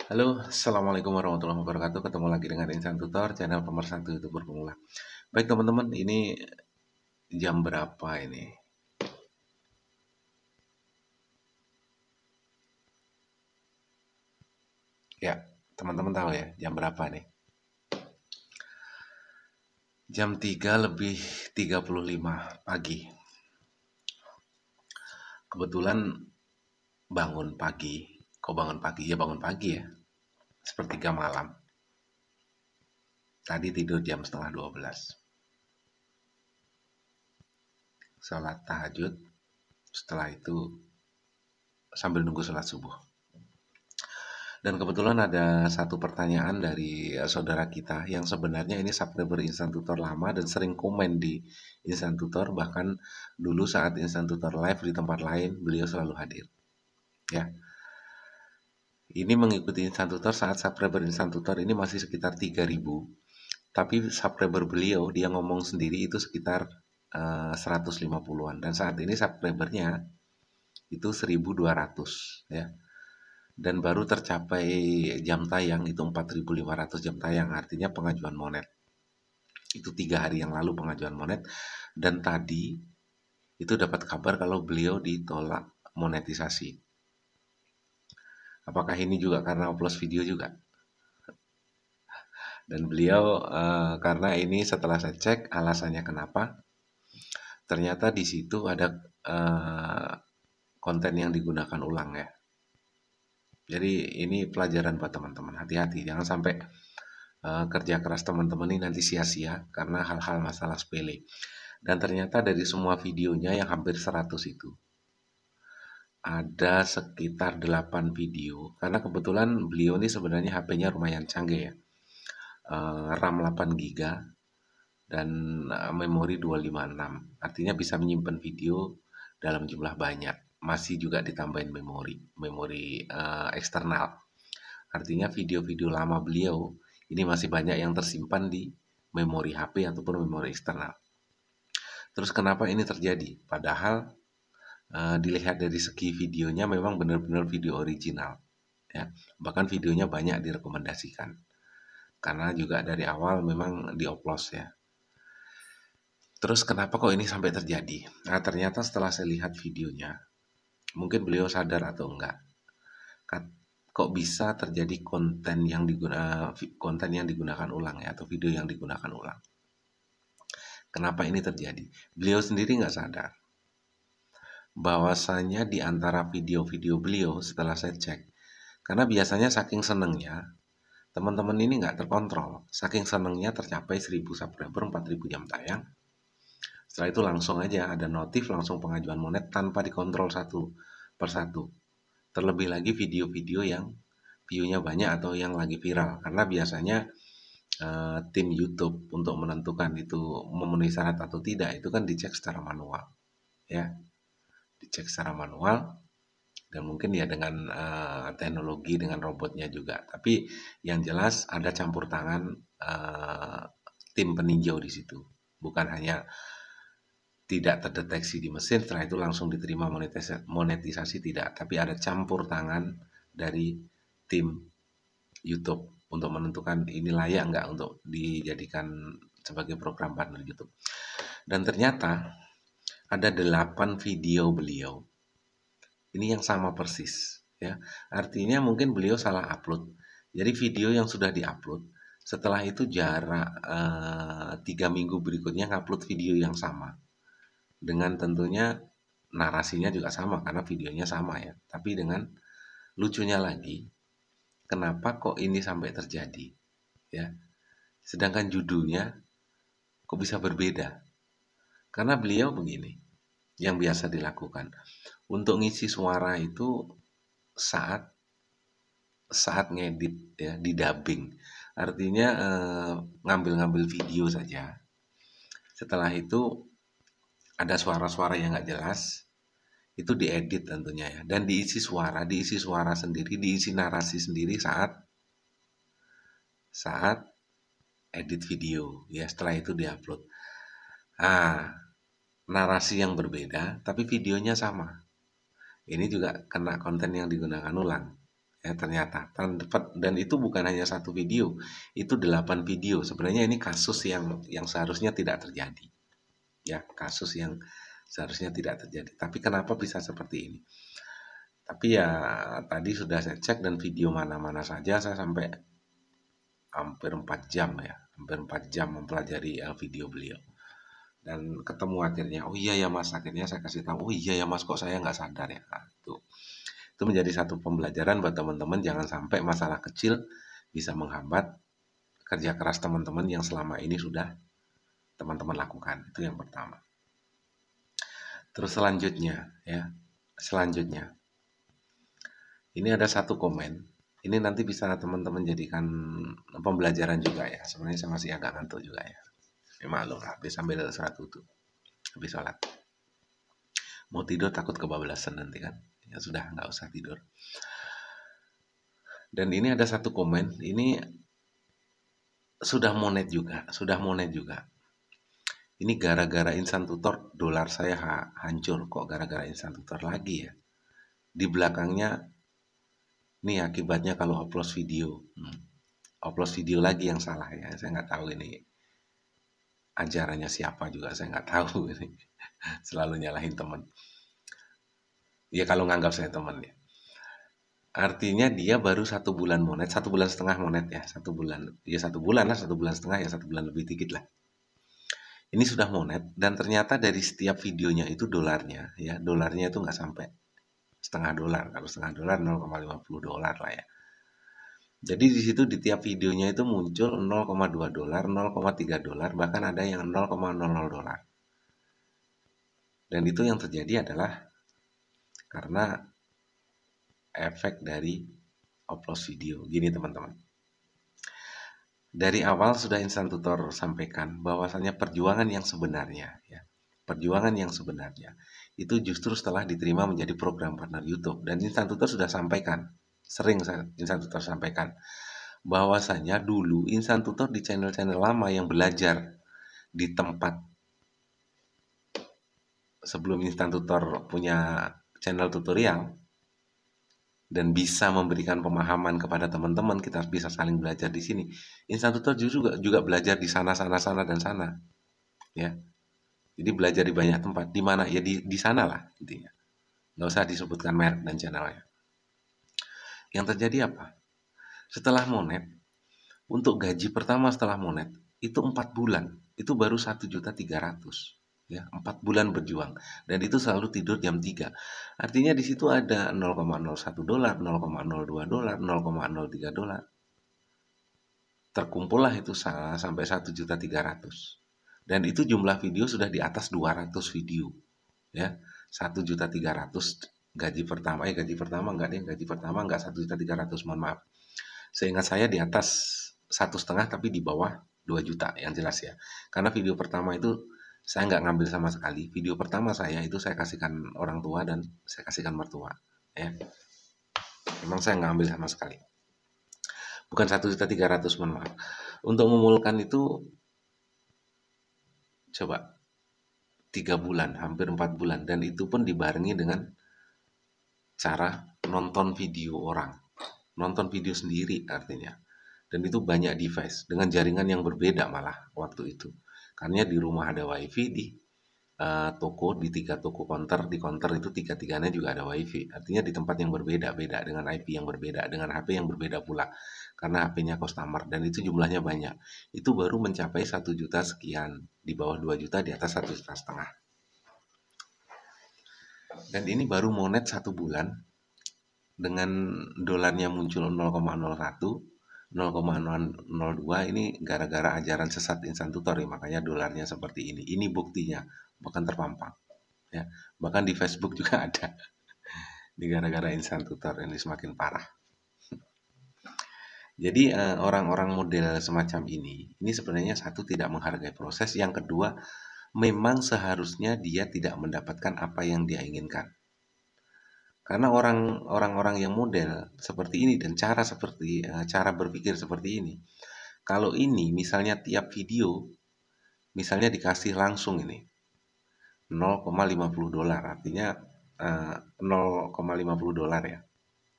Halo, Assalamualaikum warahmatullahi wabarakatuh. Ketemu lagi dengan Insan Tutor, channel pemersatu YouTuber pemula. Baik teman-teman, ini jam berapa ini? Ya, teman-teman tahu ya, jam berapa nih? Jam 3 lebih 35 pagi. Kebetulan bangun pagi. Kok bangun pagi? Ya bangun pagi ya. Sepertiga malam. Tadi tidur jam setengah 12. Sholat tahajud. Setelah itu sambil nunggu sholat subuh. Dan kebetulan ada satu pertanyaan dari saudara kita yang sebenarnya ini subscriber Instant Tutor lama dan sering komen di Instant Tutor, bahkan dulu saat Instant Tutor live di tempat lain beliau selalu hadir. Ya, ini mengikuti Instant Tutor saat subscriber Instant Tutor ini masih sekitar 3.000, tapi subscriber beliau dia ngomong sendiri itu sekitar 150-an, dan saat ini subscribernya itu 1.200 ya. Dan baru tercapai jam tayang itu 4.500 jam tayang, artinya pengajuan monet. Itu 3 hari yang lalu pengajuan monet, dan tadi itu dapat kabar kalau beliau ditolak monetisasi. Apakah ini juga karena upload video juga? Dan beliau karena ini setelah saya cek alasannya kenapa, ternyata di situ ada konten yang digunakan ulang ya. Jadi ini pelajaran buat teman-teman, hati-hati jangan sampai kerja keras teman-teman ini nanti sia-sia karena hal-hal masalah sepele. Dan ternyata dari semua videonya yang hampir 100 itu ada sekitar 8 video, karena kebetulan beliau ini sebenarnya HP-nya lumayan canggih ya, RAM 8 GB dan memori 256, artinya bisa menyimpan video dalam jumlah banyak. Masih juga ditambahin memori eksternal, artinya video-video lama beliau ini masih banyak yang tersimpan di memori HP ataupun memori eksternal. Terus kenapa ini terjadi? Padahal dilihat dari segi videonya memang benar-benar video original ya. Bahkan videonya banyak direkomendasikan. Karena juga dari awal memang dioplos ya. Terus kenapa kok ini sampai terjadi? Nah, ternyata setelah saya lihat videonya, mungkin beliau sadar atau enggak, kok bisa terjadi konten yang digunakan ulang ya, atau video yang digunakan ulang. Kenapa ini terjadi? Beliau sendiri nggak sadar bahwasanya di antara video-video beliau setelah saya cek, karena biasanya saking senengnya teman-teman ini nggak terkontrol, saking senengnya tercapai 1.000 subscriber, 4.000 jam tayang. Setelah itu langsung aja ada notif, langsung pengajuan monet tanpa dikontrol satu persatu. Terlebih lagi video-video yang view-nya banyak atau yang lagi viral, karena biasanya tim YouTube untuk menentukan itu memenuhi syarat atau tidak itu kan dicek secara manual ya, dicek secara manual, dan mungkin ya dengan teknologi dengan robotnya juga. Tapi yang jelas ada campur tangan tim peninjau di situ, bukan hanya tidak terdeteksi di mesin setelah itu langsung diterima monetisasi, tidak, tapi ada campur tangan dari tim YouTube untuk menentukan ini layak nggak untuk dijadikan sebagai program partner YouTube. Dan ternyata ada 8 video beliau ini yang sama persis ya. Artinya mungkin beliau salah upload. Jadi video yang sudah diupload setelah itu jarak 3 minggu berikutnya ngupload video yang sama, dengan tentunya narasinya juga sama karena videonya sama ya. Tapi dengan lucunya lagi, kenapa kok ini sampai terjadi ya? Sedangkan judulnya kok bisa berbeda? Karena beliau begini, yang biasa dilakukan untuk ngisi suara itu saat ngedit ya, di dubbing. Artinya ngambil-ngambil video saja. Setelah itu ada suara-suara yang nggak jelas, itu diedit tentunya ya, dan diisi suara sendiri, diisi narasi sendiri saat edit video ya. Setelah itu diupload. Narasi yang berbeda tapi videonya sama. Ini juga kena konten yang digunakan ulang ya ternyata. Dan itu bukan hanya satu video, itu 8 video. Sebenarnya ini kasus yang seharusnya tidak terjadi, ya kasus yang seharusnya tidak terjadi. Tapi kenapa bisa seperti ini? Tapi ya tadi sudah saya cek dan video mana-mana saja saya sampai hampir 4 jam ya, hampir 4 jam mempelajari video beliau. Dan ketemu akhirnya, oh iya ya mas, akhirnya saya kasih tahu, oh iya ya mas, kok saya nggak sadar ya. Nah, itu menjadi satu pembelajaran buat teman-teman, jangan sampai masalah kecil bisa menghambat kerja keras teman-teman yang selama ini sudah teman-teman lakukan. Itu yang pertama. Terus selanjutnya, ini ada satu komen. Ini nanti bisa teman-teman jadikan pembelajaran juga ya. Sebenarnya saya masih agak ngantuk juga ya. Ya maklum, habis sambil sholat wudu, habis sholat. Mau tidur takut kebablasan nanti kan. Ya sudah, nggak usah tidur. Dan ini ada satu komen, ini sudah monet juga. Ini gara-gara instan tutor dolar saya hancur. Kok gara-gara instan tutor lagi ya? Di belakangnya, nih akibatnya kalau upload video. Upload video lagi yang salah ya. Saya nggak tahu ini ajarannya siapa juga, saya nggak tahu ini. Selalu nyalahin teman. Ya kalau nganggap saya teman ya. Artinya dia baru 1 bulan monet, 1,5 bulan monet ya, 1 bulan. Ya 1 bulan lah, 1,5 bulan ya, 1 bulan lebih dikit lah. Ini sudah monet dan ternyata dari setiap videonya itu dolarnya itu nggak sampai setengah dolar. Kalau setengah dolar $0,50 lah ya. Jadi di situ di tiap videonya itu muncul $0,2, $0,3, bahkan ada yang $0,00. Dan itu yang terjadi adalah karena efek dari upload video. Gini teman-teman. Dari awal sudah instan tutor sampaikan bahwasannya perjuangan yang sebenarnya itu justru setelah diterima menjadi program partner YouTube. Dan instan tutor sudah sampaikan, sering instan tutor sampaikan bahwasanya dulu instan tutor di channel-channel lama yang belajar di tempat sebelum instan tutor punya channel tutorial dan bisa memberikan pemahaman kepada teman-teman, kita bisa saling belajar di sini. Instan tutor juga belajar di sana dan sana, ya. Jadi belajar di banyak tempat, di mana ya di sana lah intinya. Nggak usah disebutkan merek dan channelnya. Yang terjadi apa? Setelah monet, untuk gaji pertama setelah monet itu 4 bulan, itu baru 1.300.000. Ya, 4 bulan berjuang dan itu selalu tidur jam 3. Artinya di situ ada $0,01, $0,02, $0,03. Terkumpullah itu sampai 1.300.000. Dan itu jumlah video sudah di atas 200 video. Ya, 1.300.000 gaji pertama gaji pertama enggak 1.300.000, mohon maaf. Seingat saya di atas 1,5 tapi di bawah 2 juta yang jelas ya. Karena video pertama itu saya nggak ngambil sama sekali. Video pertama saya itu saya kasihkan orang tua dan saya kasihkan mertua. Ya. Memang saya nggak ambil sama sekali. Bukan 1.300.000, mohon maaf. Untuk memulihkan itu coba 3 bulan, hampir 4 bulan. Dan itu pun dibarengi dengan cara nonton video orang. Nonton video sendiri artinya. Dan itu banyak device dengan jaringan yang berbeda malah waktu itu. Karena di rumah ada wifi, di toko, di 3 toko counter, di counter itu 3-3-nya juga ada wifi. Artinya di tempat yang berbeda-beda, dengan IP yang berbeda, dengan HP yang berbeda pula. Karena HP-nya customer, dan itu jumlahnya banyak. Itu baru mencapai 1 juta sekian, di bawah 2 juta, di atas 1,5 juta. Dan ini baru monet 1 bulan, dengan dolarnya muncul 0,01, 0,002, ini gara-gara ajaran sesat instan tutor ya, makanya dolarnya seperti ini. Ini buktinya, bahkan terpampang. Ya, bahkan di Facebook juga ada. Di gara-gara instan tutor ini semakin parah. Jadi orang-orang model semacam ini sebenarnya satu tidak menghargai proses, yang kedua memang seharusnya dia tidak mendapatkan apa yang dia inginkan. Karena orang-orang yang model seperti ini dan cara berpikir seperti ini, kalau ini misalnya tiap video misalnya dikasih langsung ini $0,50, artinya $0,50 ya.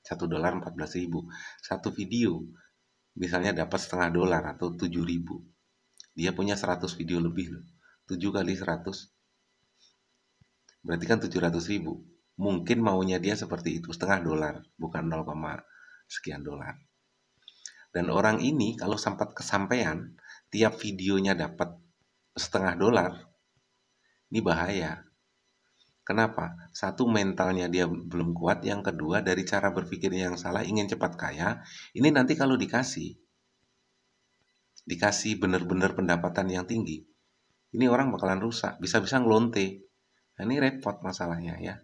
$1 14.000. Satu video misalnya dapat $0,5 atau 7.000. Dia punya 100 video lebih loh. 7 kali 100 berarti kan 700.000. Mungkin maunya dia seperti itu, $0,5, bukan 0, sekian dolar. Dan orang ini kalau sempat kesampaian, tiap videonya dapat $0,5, ini bahaya. Kenapa? Satu, mentalnya dia belum kuat. Yang kedua, dari cara berpikirnya yang salah, ingin cepat kaya. Ini nanti kalau dikasih benar-benar pendapatan yang tinggi, ini orang bakalan rusak, bisa-bisa ngelonte. Nah, ini repot masalahnya ya.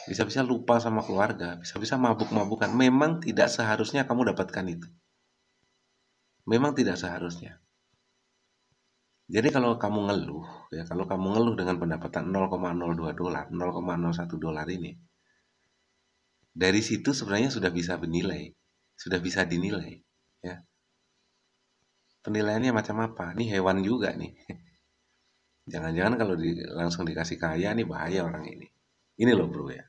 Bisa-bisa lupa sama keluarga, bisa-bisa mabuk-mabukan. Memang tidak seharusnya kamu dapatkan itu. Memang tidak seharusnya. Jadi kalau kamu ngeluh, ya, kalau kamu ngeluh dengan pendapatan $0,02, $0,01 ini, dari situ sebenarnya sudah bisa dinilai, ya. Penilaiannya macam apa? Ini hewan juga nih. Jangan-jangan kalau langsung dikasih kaya nih bahaya orang ini. Ini loh bro ya.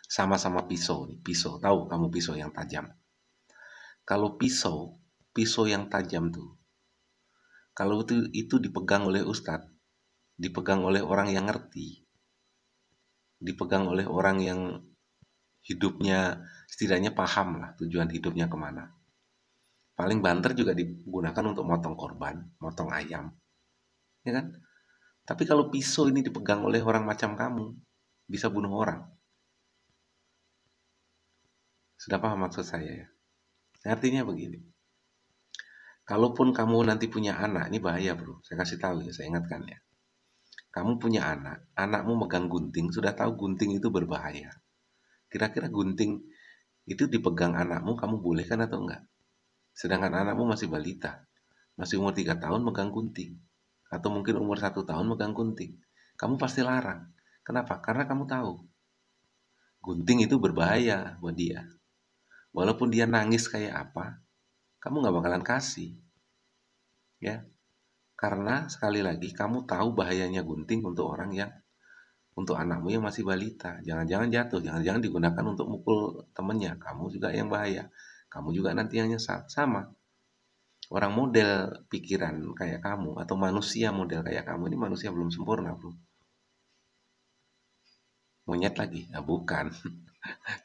Sama-sama pisau nih, pisau. Tahu kamu pisau yang tajam? Kalau pisau yang tajam tuh, kalau itu dipegang oleh ustadz, dipegang oleh orang yang ngerti, dipegang oleh orang yang hidupnya setidaknya paham lah tujuan hidupnya kemana. Paling banter juga digunakan untuk motong korban, motong ayam, ya kan? Tapi kalau pisau ini dipegang oleh orang macam kamu, bisa bunuh orang. Sudah paham maksud saya ya? Artinya begini, kalaupun kamu nanti punya anak, ini bahaya bro, saya kasih tahu ya, saya ingatkan ya. Kamu punya anak, anakmu megang gunting, sudah tahu gunting itu berbahaya. Kira-kira gunting itu dipegang anakmu, kamu bolehkan atau enggak? Sedangkan anakmu masih balita, masih umur 3 tahun megang gunting. Atau mungkin umur 1 tahun megang gunting. Kamu pasti larang. Kenapa? Karena kamu tahu, gunting itu berbahaya buat dia. Walaupun dia nangis kayak apa, kamu nggak bakalan kasih. Ya, karena sekali lagi kamu tahu bahayanya gunting untuk untuk anakmu yang masih balita. Jangan-jangan jatuh, jangan-jangan digunakan untuk mukul temennya. Kamu juga yang bahaya. Kamu juga nanti yang nyesal. Sama. Orang model pikiran kayak kamu atau manusia model kayak kamu ini manusia belum sempurna, bro. Monyet lagi? Nah, bukan.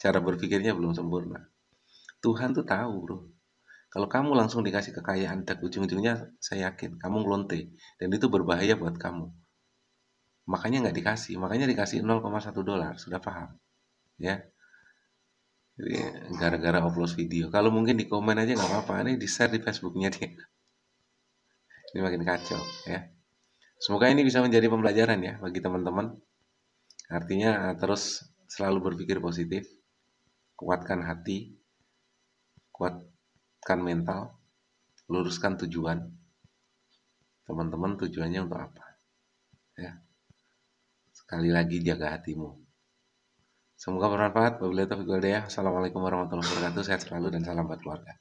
Cara berpikirnya belum sempurna. Tuhan tuh tahu, bro. Kalau kamu langsung dikasih kekayaan, dan ujung-ujungnya saya yakin kamu ngelonte dan itu berbahaya buat kamu. Makanya nggak dikasih, makanya dikasih $0,1, sudah paham? Ya, jadi gara-gara upload video. Kalau mungkin di komen aja nggak apa-apa, ini di share di Facebooknya dia. Ini makin kacau, ya. Semoga ini bisa menjadi pembelajaran ya bagi teman-teman. Artinya terus selalu berpikir positif, kuatkan hati, kuatkan mental, luruskan tujuan. Teman-teman tujuannya untuk apa? Ya. Sekali lagi jaga hatimu. Semoga bermanfaat. Wabillahi taufiq wal hidayah. Assalamualaikum warahmatullahi wabarakatuh. Sehat selalu dan salam buat keluarga.